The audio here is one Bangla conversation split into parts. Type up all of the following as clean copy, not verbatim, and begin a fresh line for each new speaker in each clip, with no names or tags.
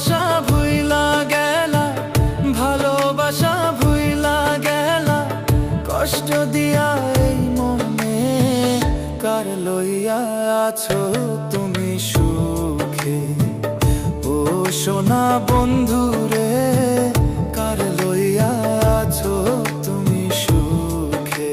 ভালোবাসা ভুইলা গেলা, ভালোবাসা ভুইলা গেলা, কষ্ট দিয়া এই মনে কার লইয়া আছো তুমি সুখে? ও সোনা বন্ধু রে, কার লইয়া আছো তুমি সুখে?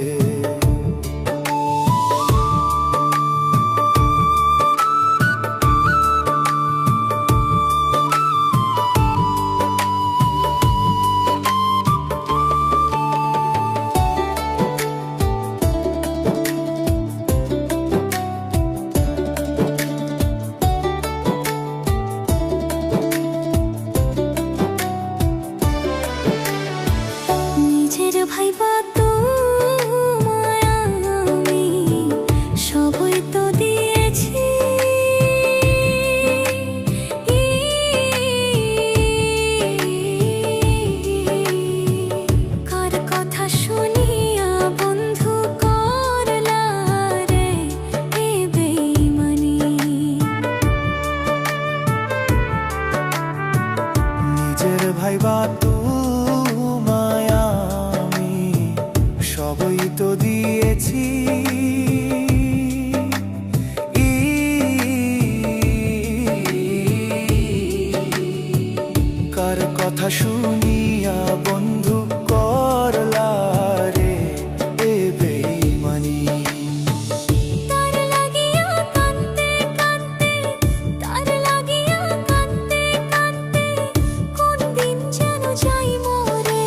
ভাইবা তোমায় আমি সবই তো দিয়েছি, কার কথা শুনিয়া বন্ধু করলা রে এ বেঈমানি?
নিজের ভাইবা সবই তো দিয়েছি, কার কথা শুনিয়া বন্ধু করলা রে এ বেঈমানি?
তার লাগিয়া কাঁদতে কাঁদতে, তার লাগিয়া কাঁদতে কাঁদতে কোন দিন যেন যাই মরে,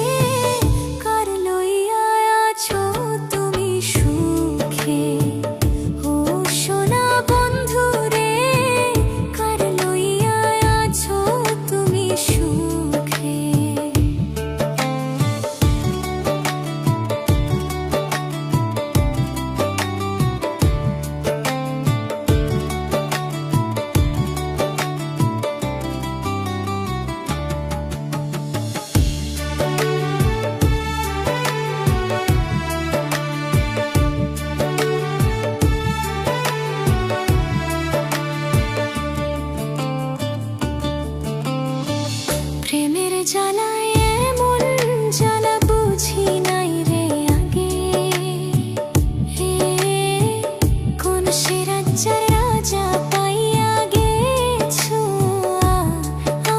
কার লইয়া আছো তুমি সুখে? ও সোনা বন্ধু রে, কার লইয়া আছো তুমি সুখে? প্রেমের জ্বালায় এমন জ্বালা বুঝি নাই রে আগে, কোন সে রাজ্যের রাজা পাইয়া গেছো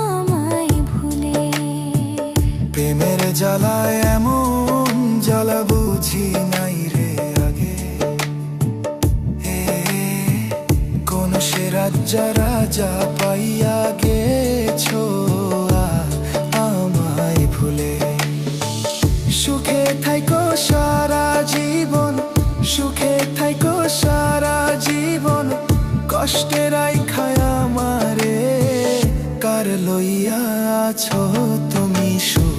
আমায় ভুলে?
প্রেমের জ্বালায় এমন জ্বালা বুঝি নাই রে আগে, কোন সে রাজ্যা রাজা পাইয়া গেছো আমায় ভুলে। সুখে থাইকো সারা জীবন, সুখে থাইকো সারা জীবন, কষ্টের আইখায় আমারে কার লইয়া আছো তুমি সুখে?